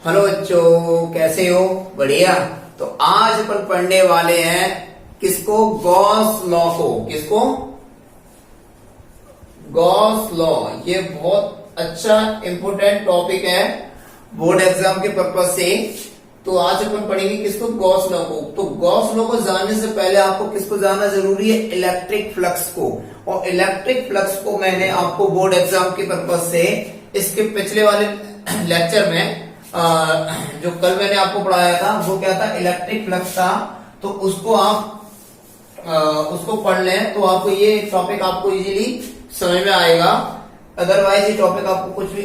Hello बच्चों, कैसे हो? बढ़िया। तो आज अपन पढ़ने वाले हैं किसको? गॉस लॉ को। किसको? Gauss law. ये बहुत अच्छा इंपोर्टेंट टॉपिक है बोर्ड एग्जाम के पर्पज से। तो आज अपन पढ़ेंगे किसको? गॉस लॉ को। तो गॉस लॉ को जानने से पहले आपको किसको जानना जरूरी है? इलेक्ट्रिक फ्लक्स को। और इलेक्ट्रिक फ्लक्स को मैंने आपको बोर्ड एग्जाम के पर्पज से इसके पिछले वाले लेक्चर में जो कल मैंने आपको पढ़ाया था वो क्या था? इलेक्ट्रिक फ्लक्स था। तो उसको आप उसको पढ़ लें तो आपको ये टॉपिक आपको इजीली समझ में आएगा। अदरवाइज ये टॉपिक आपको कुछ भी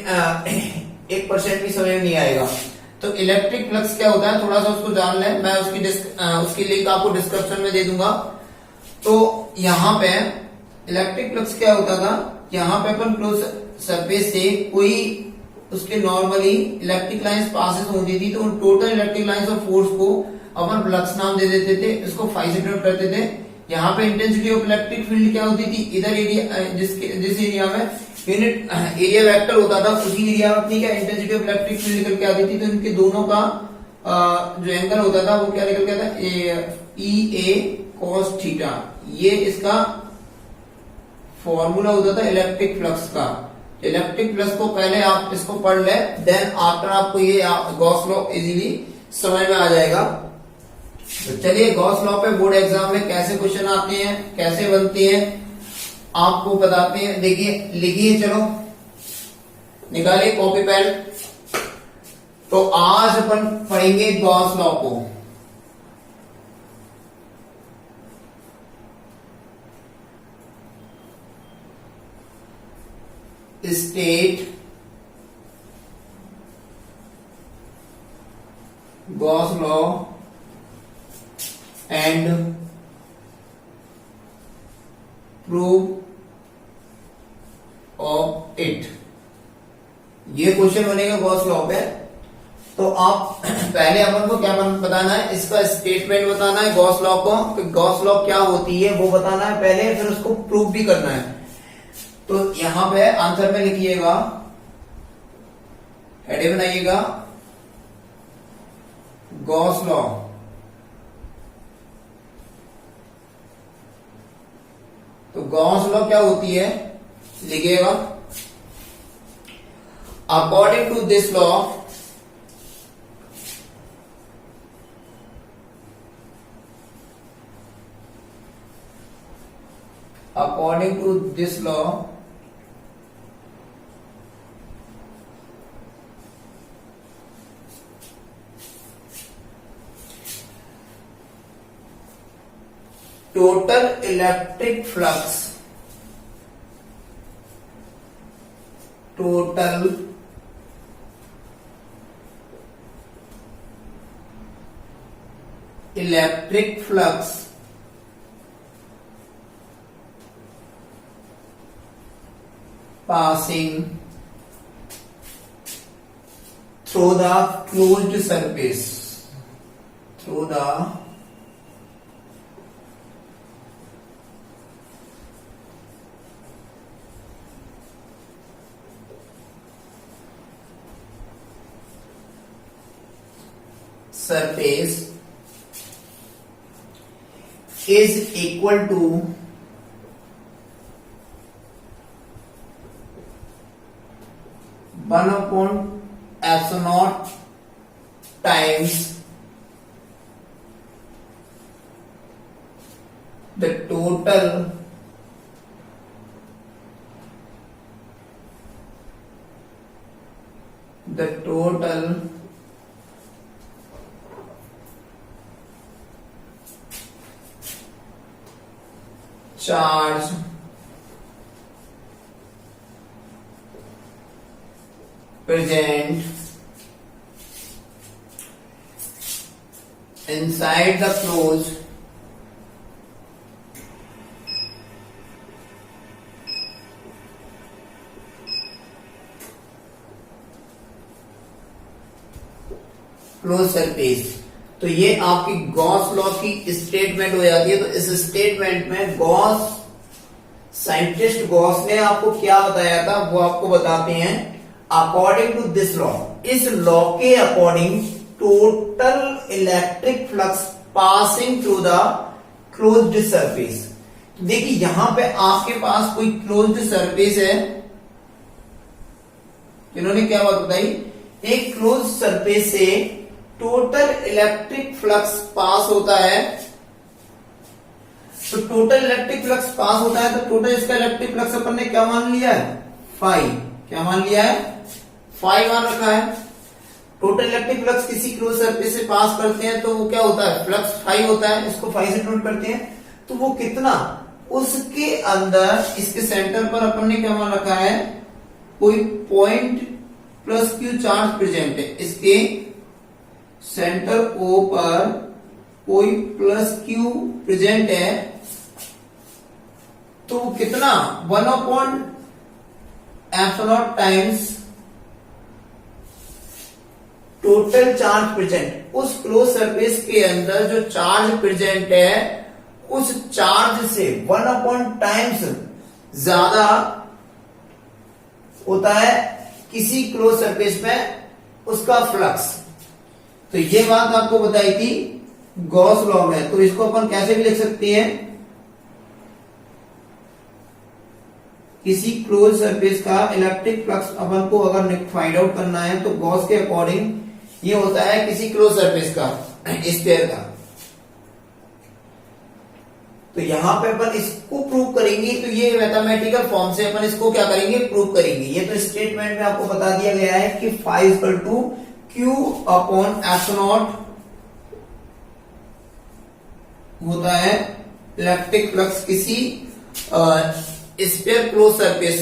1% भी समझ में नहीं आएगा। तो इलेक्ट्रिक फ्लक्स क्या होता है, थोड़ा सा उसको जान लें। मैं उसकी लिंक आपको डिस्क्रिप्शन में दे दूंगा। तो यहाँ पे इलेक्ट्रिक फ्लक्स क्या होता था, यहाँ पे अपन क्लोज सरफेस से कोई उसके नॉर्मली इलेक्ट्रिक लाइंस पासेस होती थी, तो उन total electric lines of force को अपन फ्लक्स नाम दे देते थे, इसको फाई से डिनोट करते थे। यहाँ पे इंटेंसिटी ऑफ इलेक्ट्रिक फील्ड क्या होती थी? इधर एरिया जिस एरिया में यूनिट एरिया वेक्टर होता था उसी एरिया में अपनी क्या इंटेंसिटी ऑफ इलेक्ट्रिक फील्ड निकल के आती थी। तो इनके दोनों का जो एंगल होता था वो क्या निकल के आता? ई ए कॉस थीटा। ये इसका फॉर्मूला होता था इलेक्ट्रिक फ्लक्स का। इलेक्ट्रिक फ्लक्स को पहले आप इसको पढ़ ले, देन आफ्टर आपको ये गॉस लॉ इजीली समझ में आ जाएगा। तो चलिए गॉस लॉ पे बोर्ड एग्जाम में कैसे क्वेश्चन आते हैं, कैसे बनते हैं, आपको बताते हैं। देखिए, लिखिए, चलो निकालिए कॉपी पेन। तो आज अपन पढ़ेंगे गॉस लॉ को। State Gauss law and prove of it. ये क्वेश्चन बनेगा गॉस लॉ पे। तो आप पहले अपन को क्या बताना है? इसका स्टेटमेंट बताना है गॉस लॉ को, कि गॉस लॉ क्या होती है वो बताना है पहले, फिर उसको प्रूव भी करना है। तो यहां पे आंसर में लिखिएगा, हेडिंग बनाइएगा गॉस लॉ। तो गॉस लॉ क्या होती है लिखिएगा, according to this law according to this law total electric flux passing through the closed surface is equal to 1/epsilon times the total charge present inside the closed surface. तो ये आपकी Gauss law की statement हो जाती है। तो इस statement में साइंटिस्ट गॉस ने आपको क्या बताया था वो आपको बताते हैं। अकॉर्डिंग टू दिस लॉ, इस लॉ के according total electric flux passing through the closed surface. देखिए यहां पे आपके पास कोई क्लोज्ड सरफेस है, इन्होंने क्या बात बताई, एक क्लोज सरफेस से टोटल इलेक्ट्रिक फ्लक्स पास होता है। तो टोटल इलेक्ट्रिक फ्लक्स पास होता है, तो टोटल इसका इलेक्ट्रिक फ्लक्स अपन ने क्या मान लिया है, फाई। क्या मान लिया है, फाई मान रखा है। टोटल इलेक्ट्रिक फ्लक्स किसी क्लोज सरफेस से पास करते हैं तो वो क्या होता है, फ्लक्स फाई होता है, इसको फाई से नोट करते हैं। तो वो कितना, उसके अंदर इसके सेंटर पर अपन ने क्या मान रखा है, कोई point plus Q charge present है, इसके सेंटर ओ पर कोई प्लस क्यू प्रेजेंट है। तो कितना, 1/f0 times total charge present. उस क्लोज सरफेस के अंदर जो चार्ज प्रेजेंट है, उस चार्ज से 1 टाइम्स ज्यादा होता है किसी क्लोज सरफेस में उसका फ्लक्स। तो ये बात आपको बताई थी गॉस लॉ में। तो इसको अपन कैसे भी लिख सकते हैं, किसी क्लोज सरफेस का इलेक्ट्रिक फ्लक्स अपन को अगर फाइंड आउट करना है तो गॉस के अकॉर्डिंग ये होता है किसी क्लोज सरफेस का स्फीयर का। तो यहां पे अपन इसको प्रूव करेंगे, तो ये मैथमेटिकल फॉर्म से अपन इसको क्या करेंगे, प्रूव करेंगे। ये तो स्टेटमेंट में आपको बता दिया गया है कि phi equal to q upon एफ0 होता है इलेक्ट्रिक फ्लक्स किसी स्फीयर क्लोज सरफेस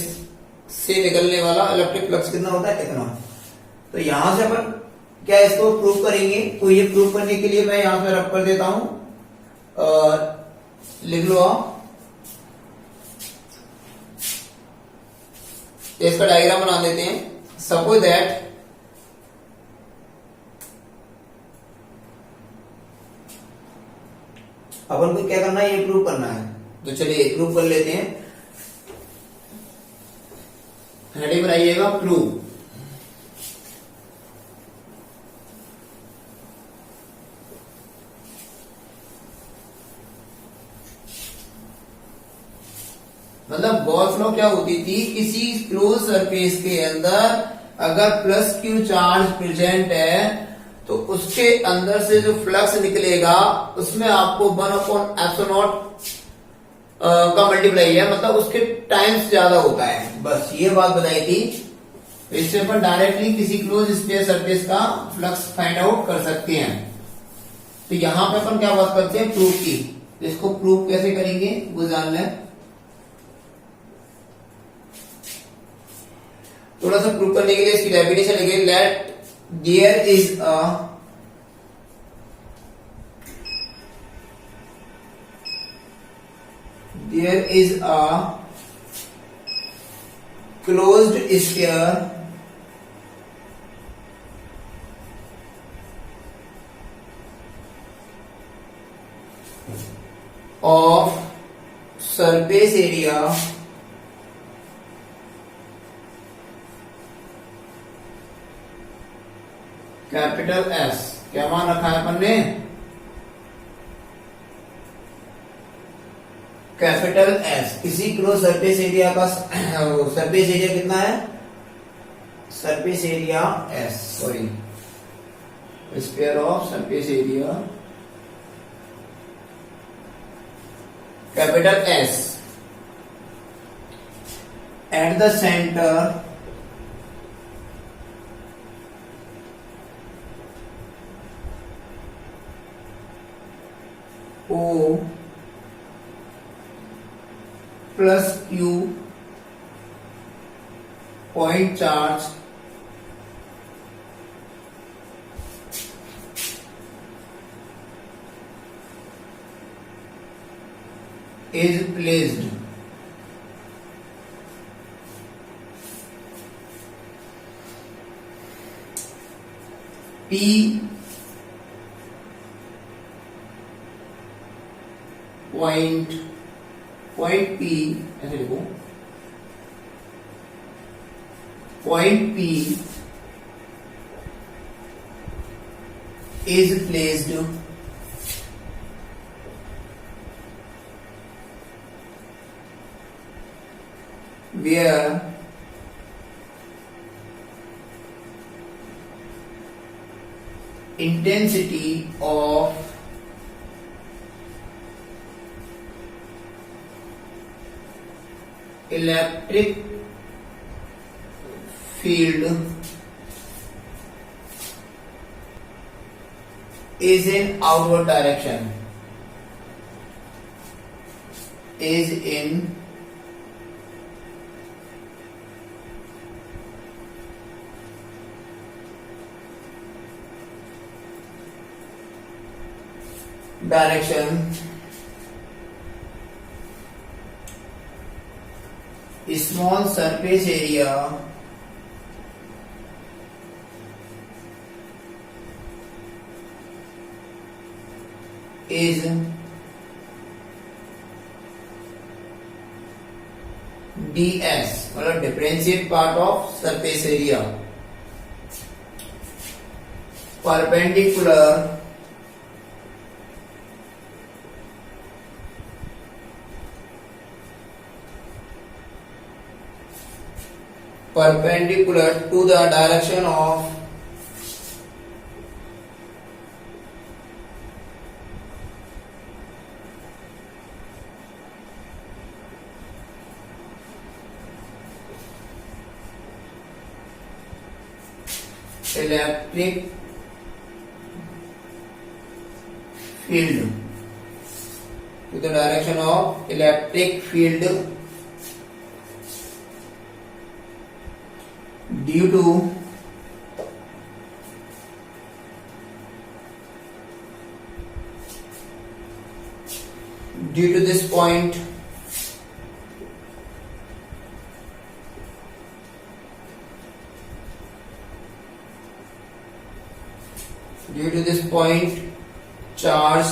से निकलने वाला इलेक्ट्रिक फ्लक्स कितना होता है, इतना। तो यहां से अपन क्या इसको प्रूव करेंगे। तो ये प्रूव करने के लिए मैं यहां पे रब कर देता हूं, लिख लो आप, इसका डायग्राम बना देते हैं। सपोज दैट अपन को क्या करना है, ये प्रूव करना है। तो चलिए प्रूव कर लेते हैं। हेडिंग बनाइएगा प्रूव। मतलब गॉस लॉ क्या होती थी, किसी क्लोज सरफेस के अंदर अगर प्लस क्यू चार्ज प्रेजेंट है तो उसके अंदर से जो फ्लक्स निकलेगा उसमें आपको 1/f0 का मल्टीप्लाई है, मतलब उसके टाइम्स ज्यादा होता है। बस ये बात बताई थी। इससे अपन डायरेक्टली किसी क्लोज स्फीयर सरफेस का फ्लक्स फाइंड आउट कर सकते हैं। तो यहां पे अपन क्या बात करते हैं, प्रूफ की। इसको प्रूफ कैसे करेंगे वो जान लें। थोड़ा सा प्रूव करने के लिए इसकी डेफिनेशन लिखे, let there is a closed sphere of surface area capital S. क्या मान रखा है अपन ने, कैपिटल एस। किसी क्लोज सरफेस एरिया का सरफेस एरिया कितना है, surface area S, sorry sphere of surface area capital S at the centre O plus Q point charge is placed P point P ऐसे लिखो, point P is placed where intensity of electric field is in outward direction, is in direction. Small surface area is ds, मतलब differentiate part of surface area, perpendicular to the direction of electric field, to the direction of electric field due to this point charge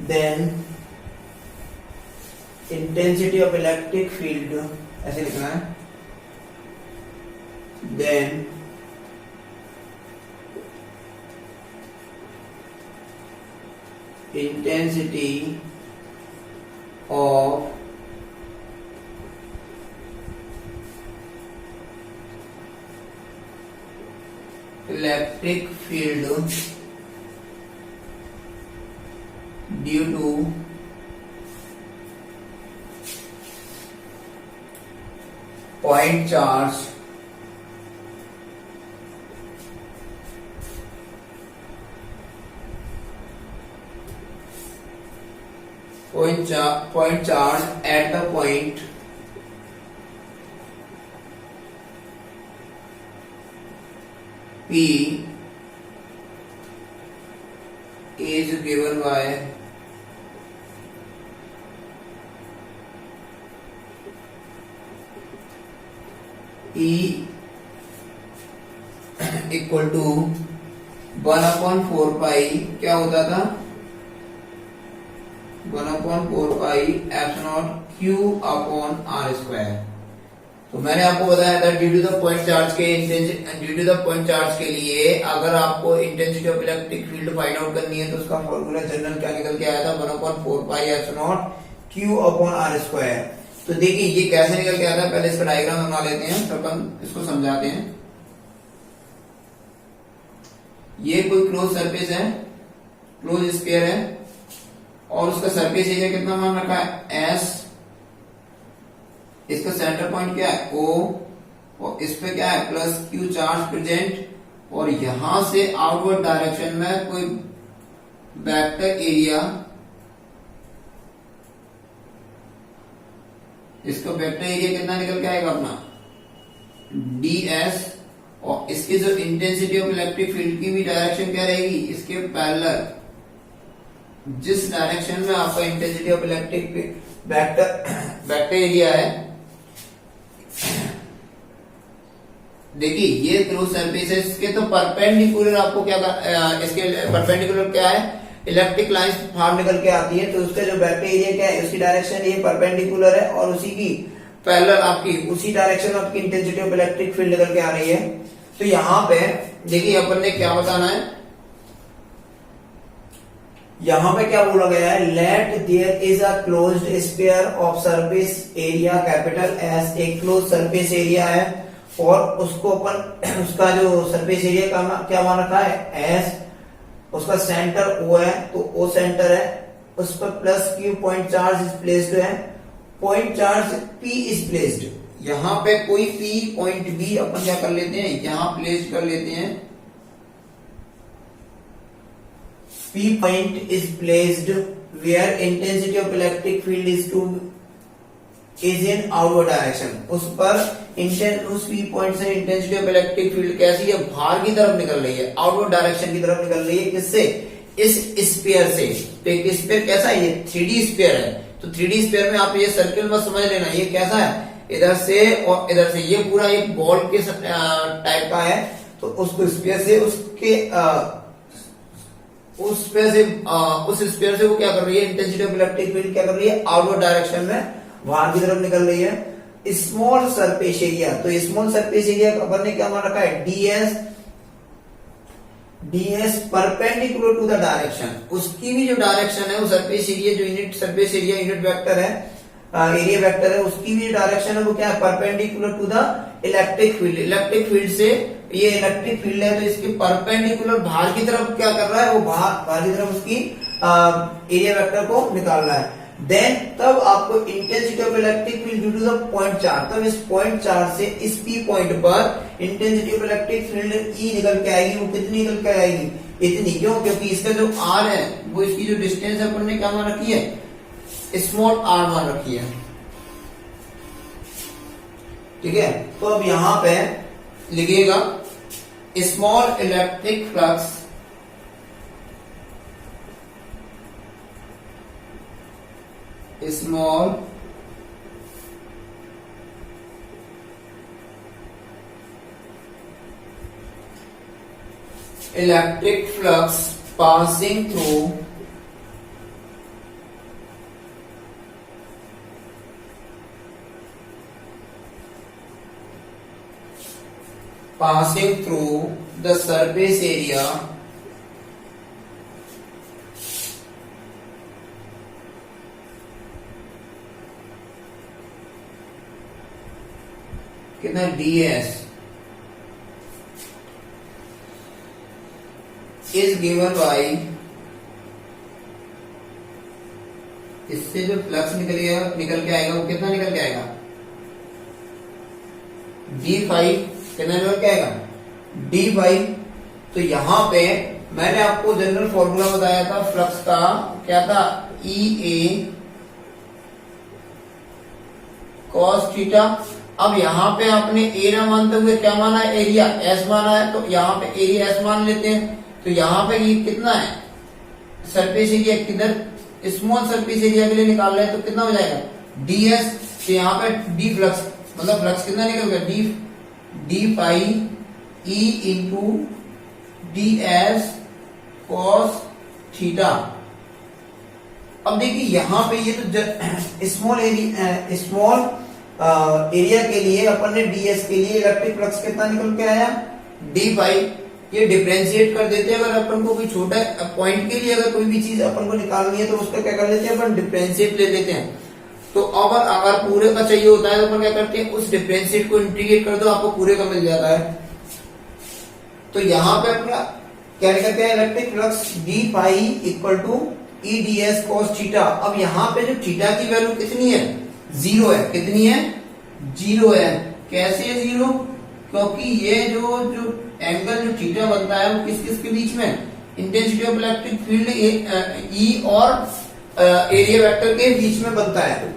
then intensity of electric field, ऐसे लिखना है, then intensity of electric field due to point charge at the point P is given by E equal to 1/4 pi, क्या होता था 1/4 pi epsilon Q upon R square. तो मैंने आपको बताया था due to the point charge के लिए अगर आपको intensity of electric field find out करनी है तो उसका फॉर्मूला जनरल क्या निकल के आया था 1/4 pi epsilon Q upon R square. तो देखिए ये कैसे निकल के आता है, पहले इसका डायग्राम बना लेते हैं तब हम इसको समझाते हैं। ये कोई क्लोज सरफेस है, क्लोज स्फीयर है और उसका सरफेस एरिया कितना मान रखा है S, इसका सेंटर पॉइंट क्या है O और इस पे क्या है प्लस Q चार्ज प्रेजेंट और यहां से आउटवर्ड डायरेक्शन में कोई वेक्टर एरिया, इसका वेक्टर एरिया कितना निकल के आएगा अपना ds और इसकी जो इंटेंसिटी ऑफ इलेक्ट्रिक फील्ड की भी डायरेक्शन क्या रहेगी इसके पैरेलल, जिस डायरेक्शन में आपका intensity of electric vector area है देखिए ये क्लोज सरफेसेस के तो परपेंडिकुलर आपको क्या इसके परपेंडिकुलर क्या है, इलेक्ट्रिक लाइंस बाहर निकल के आती है, तो उसका जो वेक्टर एरिया क्या है, उसकी डायरेक्शन ये परपेंडिकुलर है और उसी की पैरेलल आपकी उसी डायरेक्शन में आपकी इंटेंसिटी ऑफ इलेक्ट्रिक फील्ड निकल के आ रही है। तो यहाँ पे देखिए अपन ने क्या बताना है, यहां पे क्या बोला गया है, let there is a closed sphere of surface area capital S, एक क्लोज सरफेस एरिया है और उसको अपन उसका जो सरफेस एरिया का क्या मान रखा है एस, उसका सेंटर ओ है तो ओ सेंटर है, उस पर plus q point charge is placed है, point charge p is placed, यहां पे कोई पी पॉइंट बी अपन क्या कर लेते हैं, यहां प्लेस कर लेते हैं, P point is placed where intensity of electric field is in outward direction, उस पर उस P point से इंटेंसिटी ऑफ इलेक्ट्रिक फील्ड कैसी है, बाहर की तरफ निकल रही है, आउटवर्ड डायरेक्शन की तरफ निकल रही है, किससे, इस स्फीयर से। तो एक स्फीयर कैसा है, ये 3D स्फीयर है, तो 3D स्फीयर में आप ये सर्किल मत समझ लेना, ये कैसा है, इधर से और इधर से, ये पूरा एक बॉल के टाइप का है, तो उसको स्फीयर से उसके उस स्फीयर से वो क्या कर रही है, इंटेंसिटी ऑफ इलेक्ट्रिक फील्ड क्या कर रही है, आउटवर्ड डायरेक्शन में बाहर की तरफ निकल रही है। स्मॉल सरफेस एरिया, तो स्मॉल सरफेस एरिया अपन ने क्या मान रखा है, ds perpendicular to the direction, उसकी भी जो डायरेक्शन है वो सरफेस एरिया जो unit surface area unit vector है, एरिया वेक्टर है, उसकी भी डायरेक्शन है वो क्या है, perpendicular to the electric field, electric field से ये इलेक्ट्रिक फील्ड है तो इसके परपेंडिकुलर बाहर की तरफ क्या कर रहा है, वो बाहर की तरफ उसकी एरिया वेक्टर को निकाल रहा है। देन तब आपको intensity of electric field due to the point charge, तब इस पॉइंट चार्ज से इस पी पॉइंट पर intensity of electric field E निकल के आएगी, वो कितनी निकल के आएगी, इतनी, क्यों, क्योंकि इसका जो आर है वो इसकी जो डिस्टेंस है अपन ने क्या मान रखी है, स्मॉल आर मान रखी है, ठीक है। तो अब यहां पे लिखिएगा small electric flux small electric flux passing through the surface area कितना ds is given by, इससे जो फ्लक्स निकल के आएगा वो कितना निकल के आएगा, d5 कितना निकल के आएगा, d5। तो यहां पे मैंने आपको जनरल फॉर्मूला बताया था फ्लक्स का, क्या था, EA cos थीटा। अब यहाँ पे आपने ए ना मानते हुए क्या माना है, एरिया एस माना है, तो यहाँ पे एरिया एस मान लेते हैं। तो यहाँ पे ये कितना है, सरफेस एरिया किधर, स्मॉल सरफेस एरिया के लिए निकाल रहे हैं, तो कितना हो जाएगा, ds। तो यहाँ पे डी फ्लक्स मतलब फ्लक्स कितना निकल गया, d phi E into d S cos theta. अब देखिए यहाँ पे ये तो स्मॉल एरिया के लिए अपन ने ds के लिए इलेक्ट्रिक फ्लक्स कितना निकल के आया, डी पाई। ये डिफरेंशिएट कर देते हैं, अगर अपन को कोई छोटा पॉइंट के लिए अगर कोई भी चीज अपन को निकालनी है तो उसका क्या कर लेते हैं, अपन डिफरेंशिएट ले लेते हैं। तो अगर पूरे का चाहिए होता है तो अपन क्या करते हैं, उस डिफरेंशिएट को इंटीग्रेट कर दो, आपको पूरे का मिल जाता है। तो यहाँ पे अपना क्या करते हैं, electric flux D phi equal to E D S cos theta. अब यहाँ पे जो थीटा की वैल्यू कितनी है, 0 है। कितनी है, 0 है। कैसे है 0, क्योंकि ये जो एंगल जो थीटा बनता है वो किस किस के बीच में, इंटेंसिटी ऑफ इलेक्ट्रिक फील्ड ई और एरिया वेक्टर के बीच में बनता है।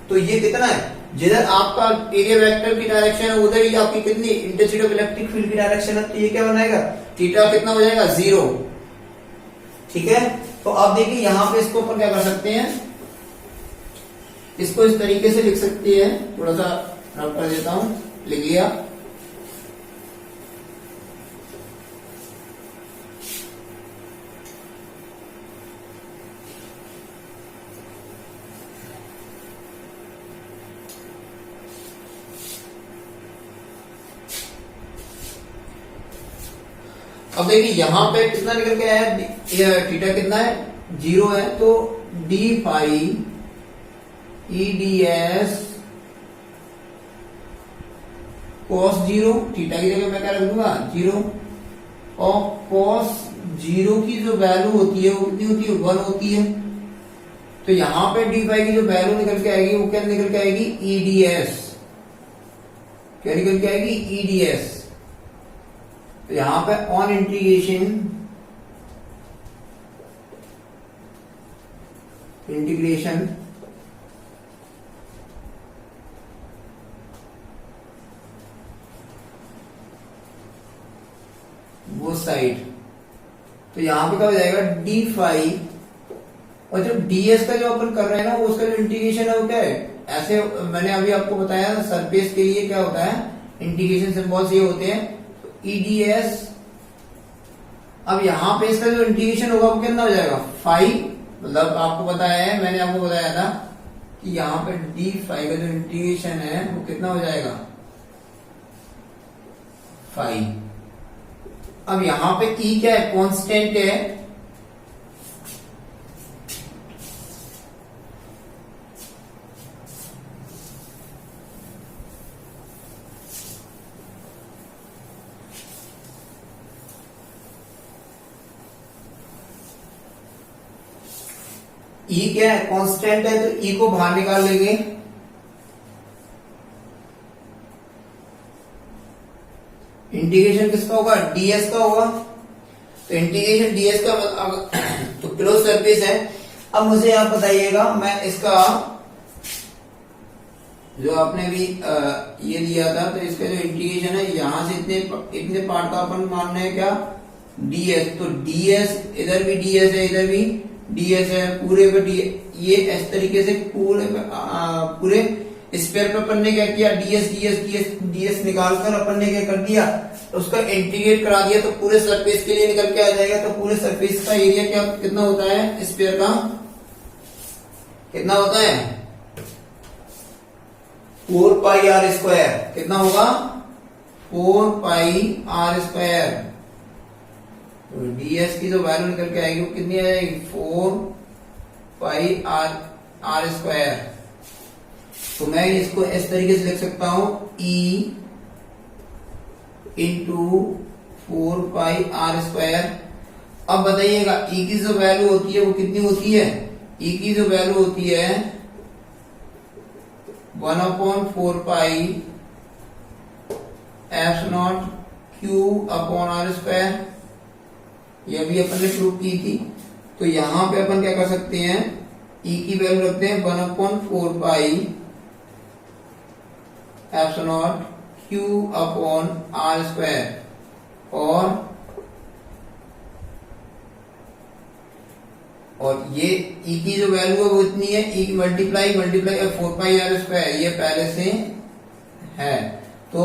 तो ये कितना है, जिधर आपका एरिया वेक्टर की डायरेक्शन है उधर ही आपकी कितनी इंटेंसिटी ऑफ इलेक्ट्रिक फील्ड की डायरेक्शन है। तो ये क्या बनाएगा, थीटा कितना हो जाएगा, 0। ठीक है। तो अब देखिए यहाँ पे इसको अपन क्या कर सकते हैं, इसको इस तरीके से लिख सकते हैं, थोड़ा सा रब कर देता हूं, लिख लिया। अब देखिए यहां पे कितना निकल के आया, थीटा कितना है, 0 है, तो D phi E D S cos 0, theta की जगह मैं क्या रख दूंगा 0, और कॉस 0 की जो वैल्यू होती है वो कितनी होती है 1 होती है। तो यहां पे डी फाई की जो वैल्यू निकल के आएगी वो क्या निकल के आएगी ईडीएस, क्या निकल के आएगी ईडीएस। तो यहां पे ऑन इंटीग्रेशन वो साइड, तो यहां पे क्या हो जाएगा डी फाई, और जो डीएस का जो अपन कर रहे हैं ना वो उसका जो इंटीग्रेशन है वो क्या है, ऐसे मैंने अभी आपको बताया सरफेस के लिए क्या होता है इंटीग्रेशन सिंबल्स ये होते हैं, ईडीएस। अब यहां पे इसका जो इंटीग्रेशन होगा वो कितना हो जाएगा 5, मतलब आपको बताया है, मैंने आपको बताया था कि यहां पे डी फाई का जो इंटीग्रेशन है वो कितना हो जाएगा 5। अब यहां पे ई क्या है, कांस्टेंट है, ई क्या है कांस्टेंट है, तो ई को बाहर निकाल लेंगे, इंटीग्रेशन किसका होगा डीएस का होगा, तो इंटीग्रेशन डीएस का तो क्लोज सरफेस है। अब मुझे आप बताइएगा, मैं इसका जो आपने भी ये दिया था, तो इसका जो इंटीग्रेशन है यहां से इतने पार्ट का अपन मानना है क्या डीएस, तो डीएस इधर भी डीएस है, इधर भी डीएस है, पूरे पे ये इस तरीके से पूरे स्पेयर पे अपन ने क्या किया डीएस डीएस डीएस डीएस निकाल कर अपन ने क्या कर दिया, तो उसका इंटीग्रेट करा दिया, तो पूरे सरफेस के लिए निकल के आ जाएगा। तो पूरे सरफेस का एरिया क्या कितना होता है स्पेयर का, कितना होता है 4 पाई आर स्क्वायर, कितना होगा 4 पाई आर स्क्वायर। तो डीएस की जो वैल्यू निकल के आएगी वो कितनी आ जाएगी 4 पाई आर स्क्वायर। तो मैं इसको इस तरीके से लिख सकता हूं E into 4 pi R square. अब बताइएगा E की जो वैल्यू होती है वो कितनी होती है, E की जो वैल्यू होती है 1/4 pi F naught q upon r square, ये भी अपन ने प्रूव की थी। तो यहां पे अपन क्या कर सकते हैं, E की वैल्यू रखते हैं 1/4 pi F naught q upon r square, और ये E की जो वैल्यू है वो इतनी है, E की मल्टीप्लाई 4 पाई आर स्क्वायर, ये पहले से है, तो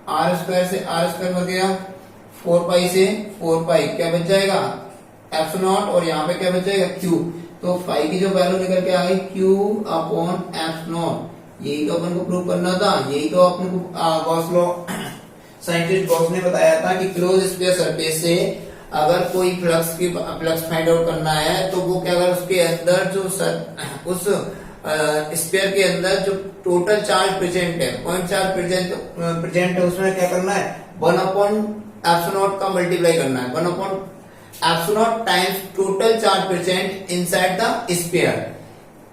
आर स्क्वायर से आर स्क्वायर बच गया, 4 पाई से 4 पाई क्या बच जाएगा एफ नॉट, और यहाँ पे क्या बच जाएगा क्यू। तो फाई की जो वैल्यू निकल के आ गई क्यू अपॉन एफ नॉट, यही तो अपन को प्रूव करना था, यही तो अपन को गॉस लॉ साइंटिस्ट गॉस ने बताया था कि क्लोज स्फीयर सरफेस से अगर कोई फ्लक्स फाइंड आउट करना है, तो वो क्या अगर उसके अंदर जो उस स्फीयर के अंदर जो टोटल चार्ज प्रेजेंट है, पॉइंट चार्ज प्रेजेंट है, उसमें क्या करना है 1/एप्सिलॉन का मल्टीप्लाई करना है, 1/एप्सिलॉन times total charge present inside the sphere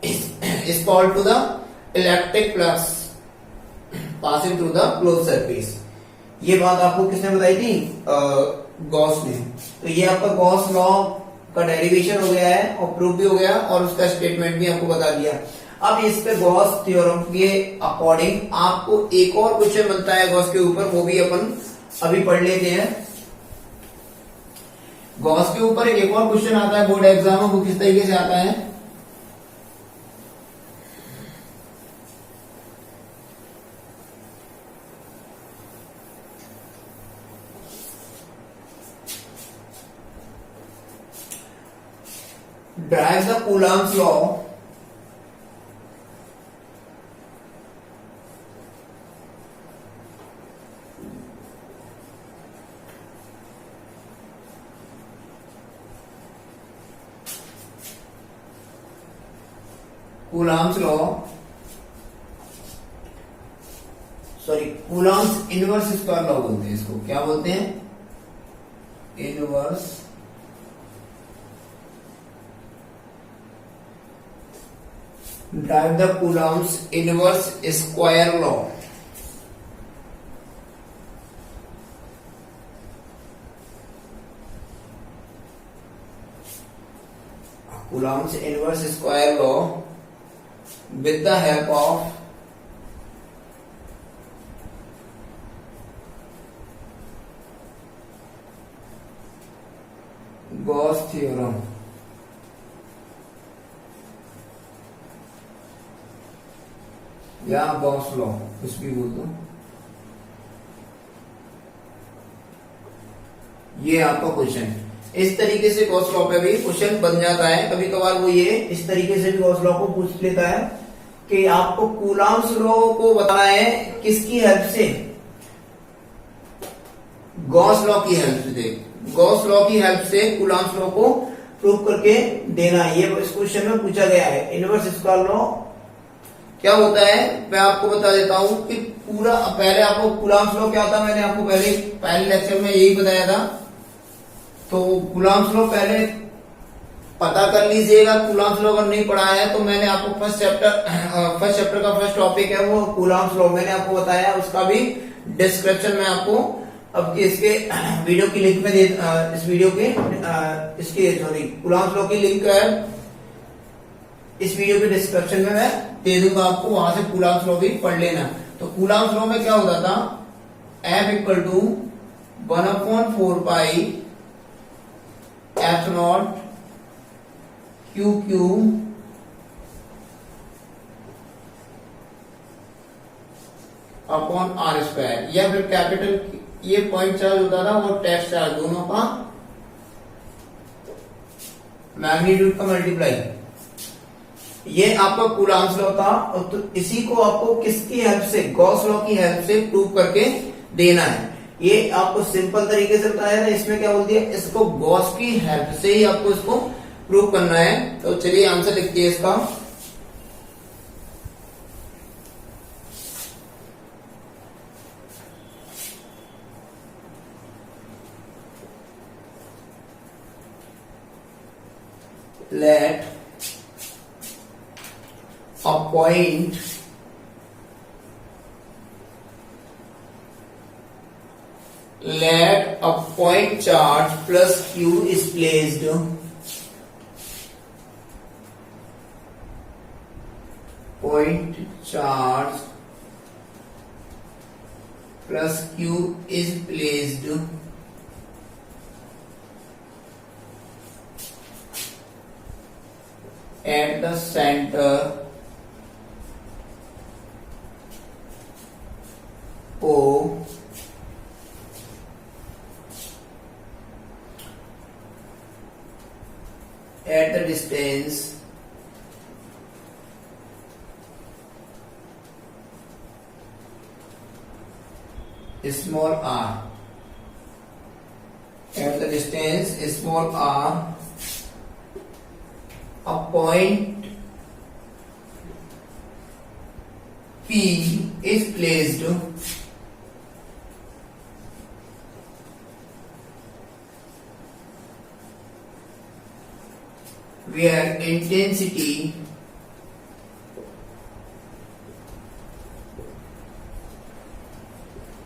is called to the electric flux passing through the close surface. ये बात आपको किसने बताई थी, गॉस ने। तो ये आपका गॉस लॉ का डेरिवेशन हो गया है और प्रूफ भी हो गया, और उसका स्टेटमेंट भी आपको बता दिया। अब इस पे गॉस थ्योरम के अकॉर्डिंग आपको एक और क्वेश्चन बनता है गॉस के ऊपर, वो भी अपन अभी पढ़ लेते हैं। गॉस के ऊपर एक और क्वेश्चन आता है बोर्ड एग्जाम में, वो किस तरीके से आता है, derives the Coulomb's law Coulomb's law, sorry Coulomb's inverse square law बोलते हैं इसको। क्या बोलते हैं? Inverse drive the Coulomb's inverse square law. Coulomb's inverse square law with the help of Gauss theorem। या गॉस लॉ, कुछ भी बोल दो। ये आपका क्वेश्चन इस तरीके से गॉस लॉ पे भी क्वेश्चन बन जाता है। कभी कभार वो ये इस तरीके से भी गॉस लॉ को पूछ लेता है कि आपको कूलॉम्स लॉ को बताना है किसकी हेल्प से? गॉस लॉ की हेल्प से। गॉस लॉ की हेल्प से कूलॉम्स लॉ को प्रूव करके देना है। ये इस क्वेश्चन में पूछा गया है। इनवर्स स्क्वायर लॉ क्या होता है मैं आपको बता देता हूं कि पूरा पहले आपको कूलॉम्स लॉ क्या होता है मैंने आपको पहले लेक्चर में यही बताया था। तो कूलॉम्स लॉ पहले पता कर लीजिएगा। कूलॉम्स लॉ अगर नहीं पढ़ा है तो मैंने आपको फर्स्ट चैप्टर का फर्स्ट टॉपिक है वो कूलॉम्स लॉ मैंने आपको बताया, उसका भी डिस्क्रिप्शन में आपको अब इसके वीडियो की लिंक में दे इस वीडियो के इसके सॉरी कूलॉम्स लॉ की लिंक इस वीडियो के डिस्क्रिप्शन में मैं दे दूंगा आपको, वहां से कूलॉम्स लॉ भी पढ़ लेना। तो कूलॉम्स लॉ में क्या होता था? F equal to 1/4 pi F0 QQ upon R square, या फिर कैपिटल ये पॉइंट चार्ज होता था और टेस्ट चार्ज दोनों का मैग्नीट्यूड का मल्टीप्लाई। ये आपका कूलॉम्स लॉ था। तो इसी को आपको किसकी हेल्प से? गॉस लॉ की हेल्प से प्रूव करके देना है। ये आपको सिंपल तरीके से बताया था। इसमें क्या बोल दिया? इसको गॉस की हेल्प से ही आपको इसको प्रूव करना है। तो चलिए आंसर लिखते हैं इसका। Let a point charge plus q is placed point charge plus q is placed at the center O at the distance small r, at the distance small r a point P is placed where intensity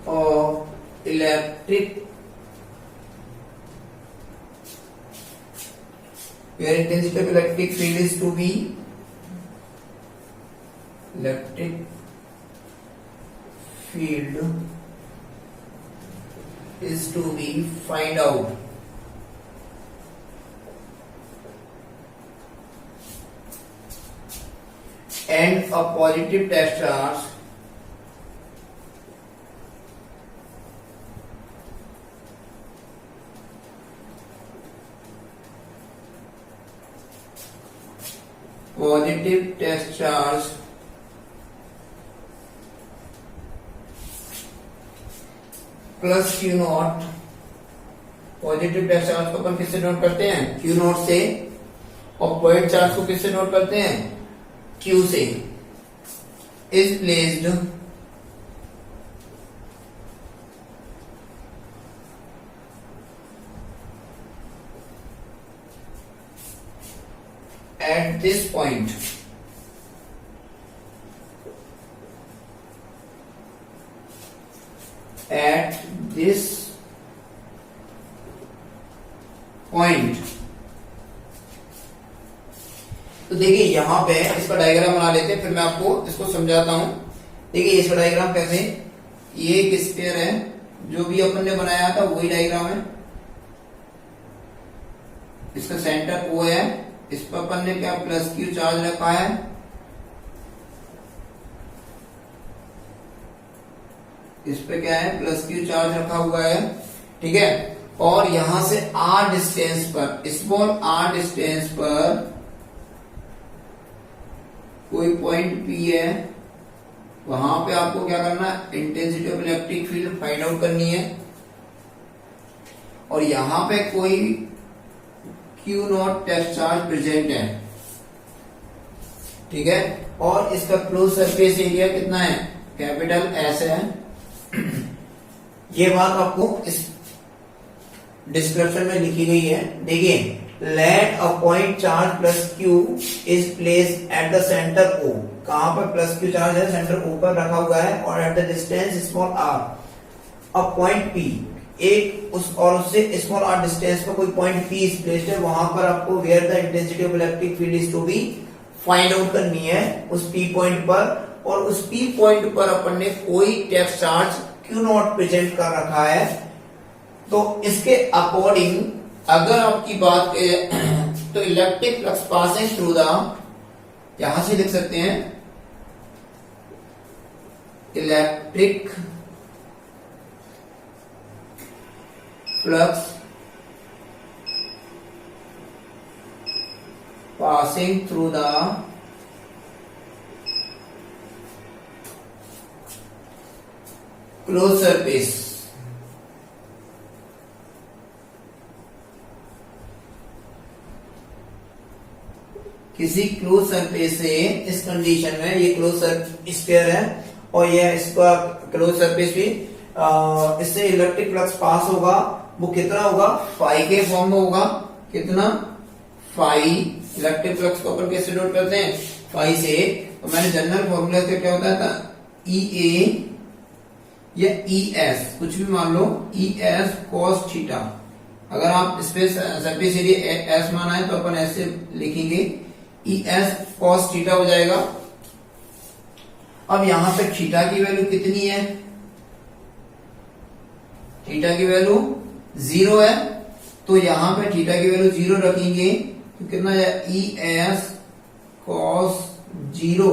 of electric field is to be electric field is to be find out and a positive test charge plus Q naught. Positive test charge को अपन किससे note करते हैं? Q not से। और point charge को किससे note करते हैं? Q से is placed at this point, at this point, तो देखिए यहां पे इसका डायग्राम बना लेते हैं, फिर मैं आपको इसको समझाता हूं। देखिए इसका डायग्राम कैसे, ये एक स्फीयर है, जो भी अपन ने बनाया था वही डायग्राम है। इसका सेंटर O है, इस पर अपन ने क्या प्लस Q चार्ज रखा है, इस पे क्या है प्लस Q चार्ज रखा हुआ है, ठीक है। और यहां से R डिस्टेंस पर, स्मॉल R डिस्टेंस पर कोई पॉइंट P है, वहां पे आपको क्या करना है, intensity of electric field find out करनी है। और यहां पे कोई Q naught test charge present है, ठीक है। और इसका क्लोज सरफेस एरिया कितना है, कैपिटल S है। ये बात आपको इस डिस्क्रिप्शन में लिखी गई है। देखिए, let a point charge plus Q is place at the centre O। कहां पर प्लस Q चार्ज है, सेंटर O पर रखा हुआ है। और at the distance small r, a point P, एक उस और उससे स्मॉल r डिस्टेंस पर कोई पॉइंट P इज प्लेस्ड है, वहां पर आपको where the intensity of electric field is to be find out करनी है उस P पॉइंट पर। और उस P पॉइंट पर अपन ने कोई test charge Q naught present कर रखा है। तो इसके अकॉर्डिंग अगर आपकी बात करें तो electric flux passing through the, यहां से लिख सकते हैं electric flux passing through the close surface, किसी क्लोज सरफेस से, इस कंडीशन में ये क्लोज स्फीयर है और ये इसका क्लोज सरफेस भी, इससे इलेक्ट्रिक फ्लक्स पास होगा, वो कितना होगा, फाई के फॉर्म में होगा। कितना, फाई। इलेक्ट्रिक फ्लक्स को अपन कैसे नोट करते हैं, फाई से। तो मैंने जनरल फॉर्मूला से क्या होता था, EA या ES, कुछ भी मान लो, ES cos थीटा। अगर आप स्पेस सरफेस एरिया S माना है तो अपन ऐसे लिखेंगे, ES cos थीटा हो जाएगा। अब यहां पे थीटा की वैल्यू कितनी है, थीटा की वैल्यू 0 है, तो यहां पे थीटा की वैल्यू 0 रखेंगे तो कितना जाए, ES cos 0।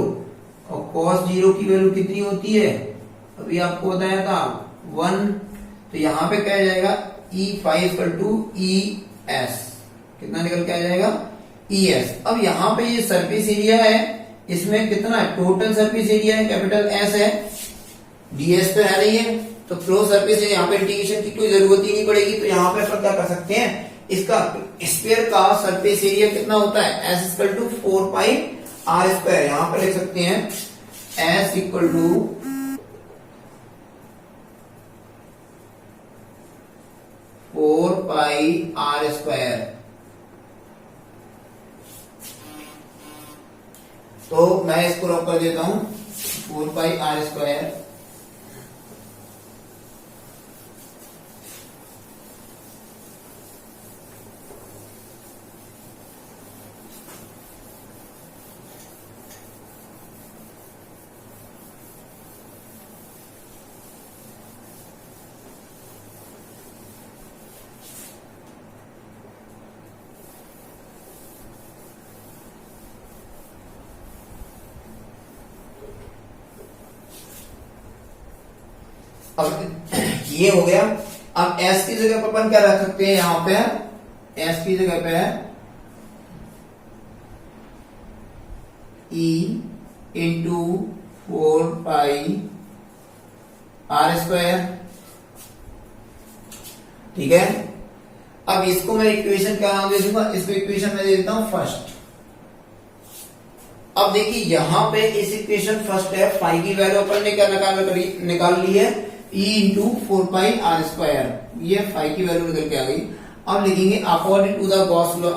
और cos 0 की वैल्यू कितनी होती है, अभी आपको बताया था 1। तो यहां पे क्या आ जाएगा, E5 ES, कितना निकल के आ जाएगा, ES। अब यहाँ पे ये सरफेस एरिया है, इसमें कितना है, टोटल सरफेस एरिया है, कैपिटल S है, DS पे है नहीं है, तो क्लोज सरफेस है, यहाँ पे इंटीग्रेशन की कोई जरूरत ही नहीं पड़ेगी। तो यहाँ पे अपन क्या कर सकते हैं, इसका स्फीयर का सरफेस एरिया कितना होता है, S 4 पाई R स्क्वायर। यहाँ पे लिख सकते हैं S equal to 4 pi R square. तो मैं इसको रॉक कर देता हूं, 4 पाई R स्क्वायर। अब ये हो गया। अब S की जगह पर अपन क्या रख सकते हैं, यहां पे S की जगह पे है E into 4 pi R square, ठीक है। अब इसको मैं इक्वेशन क्या नाम दे दूंगा, इसको इक्वेशन में दे देता हूं फर्स्ट। अब देखिए यहाँ पे इस इक्वेशन फर्स्ट है, फाई की वैल्यू अपन ने क्या निकाल ली है, ई इंटू 4πr²। ये फाई की वैल्यू निकल के आ गई। अब लिखेंगे according to the Gauss law,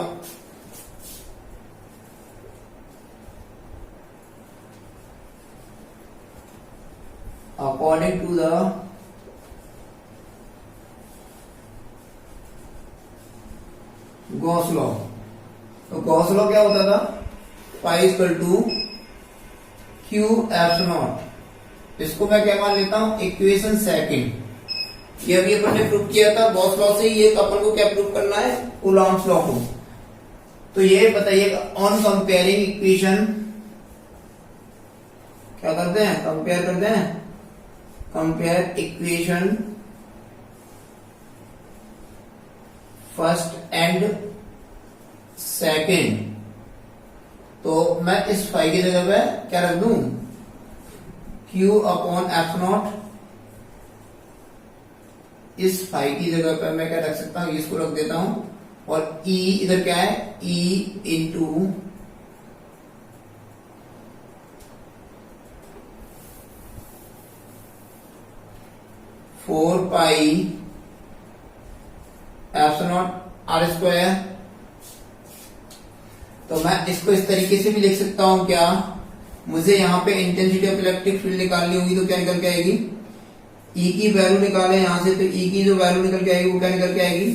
according to the Gauss law. तो गॉस लॉ क्या होता था, pi equal to Q epsilon. इसको मैं क्या मान लेता हूं, इक्वेशन सेकंड। ये अभी अपन ने प्रूव किया था गॉस लॉ से। ये अपन को क्या प्रूव करना है, कूलॉम्स लॉ को। तो ये बताइएगा ऑन कंपेयरिंग इक्वेशन क्या करते हैं, कंपेयर करते हैं, compare equation first and second. तो मैं इस फाई की जगह पे क्या रख दूं, Q अपॉन एप्सिलॉन। इस फाई की जगह पे मैं क्या रख सकता हूं, इसको रख देता हूं। और E इधर क्या है, E into four pi epsilon r²। तो मैं इसको इस तरीके से भी लिख सकता हूं क्या, मुझे यहां पे इंटेंसिटी ऑफ इलेक्ट्रिक फील्ड निकालनी होगी तो क्या निकल के आएगी, E की वैल्यू निकाले यहां से, तो E की जो वैल्यू निकल के आएगी वो क्या निकल के आएगी,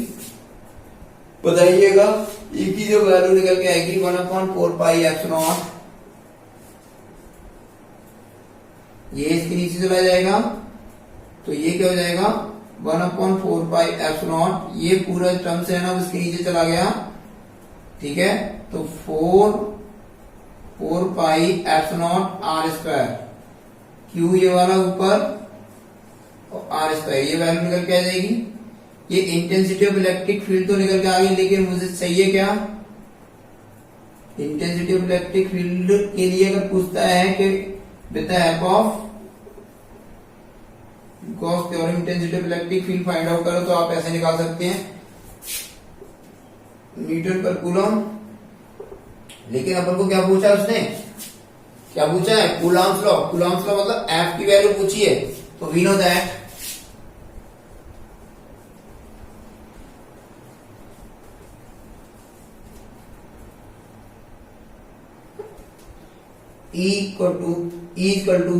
बताइएगा। E की जो वैल्यू निकल के आएगी 1/4πε। ये इसके नीचे चला जाएगा तो ये क्या हो जाएगा 1/4πε। ये पूरा टर्म से है ना उसके नीचे चला गया, ठीक है। तो 4πε r², Q ये वाला ऊपर और r², ये वैल्यू निकल के आ जाएगी। ये इंटेंसिटी ऑफ इलेक्ट्रिक फील्ड तो निकल के आ गई, लेकिन मुझे चाहिए क्या, इंटेंसिटी ऑफ इलेक्ट्रिक फील्ड के लिए अगर पूछता है कि with the help of Gauss theorem intensity of electric field find out करो, तो आप ऐसे निकाल सकते हैं न्यूटन पर कूलम। लेकिन अपन को क्या पूछा उसने, क्या पूछा है, कूलम्स लॉ। कूलम्स लॉ मतलब F की वैल्यू पूछी है। तो we know that E equal to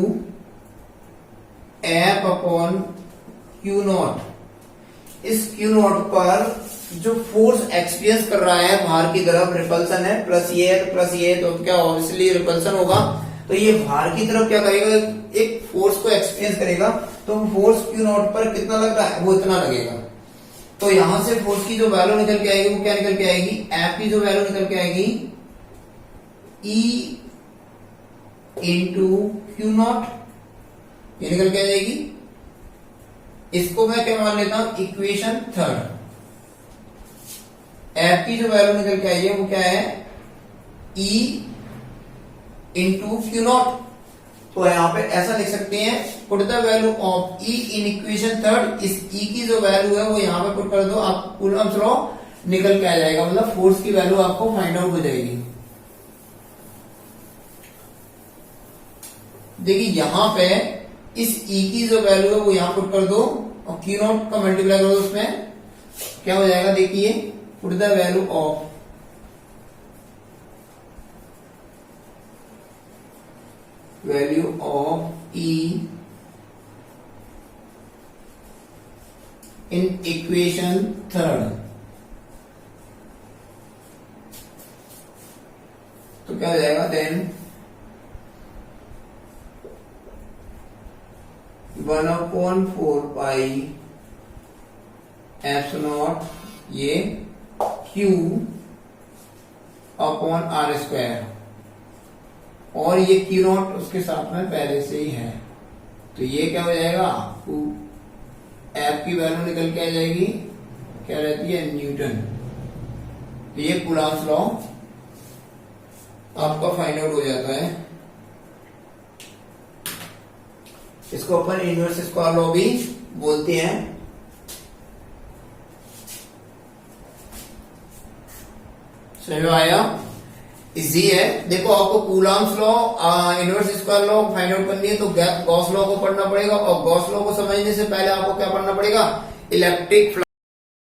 F upon Q0। इस Q0 पर जो फोर्स एक्सपीरियंस कर रहा है बाहर की तरफ, रिपल्सन है, प्लस ये है तो प्लस ये है, तो क्या ऑब्वियसली रिपल्सन होगा। तो ये बाहर की तरफ क्या करेगा, एक फोर्स को एक्सपीरियंस करेगा। तो फोर्स Q0 पर कितना लग रहा है, वो इतना लगेगा। तो यहां से फोर्स की जो वैल्यू निकल के आएगी वो क्या निकल के आएगी, F की जो वैल्यू निकल के आएगी E इंटू Q0, ये निकल के आ जाएगी। इसको मैं क्या मान लेता हूं, इक्वेशन थर्ड। F की जो वैल्यू निकल के आई है वो क्या है, E इंटू Q0। तो यहां पे ऐसा लिख सकते हैं, put the value of E in equation third. इस E की जो वैल्यू है वो यहां पे पुट कर दो, आप कूलम्स लॉ निकल के आ जाएगा, मतलब फोर्स की वैल्यू आपको फाइंड आउट हो जाएगी। देखिए यहां पे इस E की जो वैल्यू है वो यहां पुट कर दो और Q0 का मल्टीप्लाई कर दो, उसमें क्या हो जाएगा, देखिए put the value of E in equation third. तो क्या हो जाएगा, देन 1/4πε ये Q अपॉन r², और ये Q0 उसके साथ में पहले से ही है। तो ये क्या हो जाएगा, F की वैल्यू निकल के आ जाएगी, क्या रहती है, न्यूटन। तो ये कूलम्स लॉ आपका फाइंड आउट हो जाता है। इसको अपन इनवर्स स्क्वायर लॉ भी बोलते हैं। समझ में आया। इजी है। देखो आपको Coulomb's law, inverse square law find out करनी है तो गॉस लॉ को पढ़ना पड़ेगा, और गॉस लॉ को समझने से पहले आपको क्या पढ़ना पड़ेगा, इलेक्ट्रिक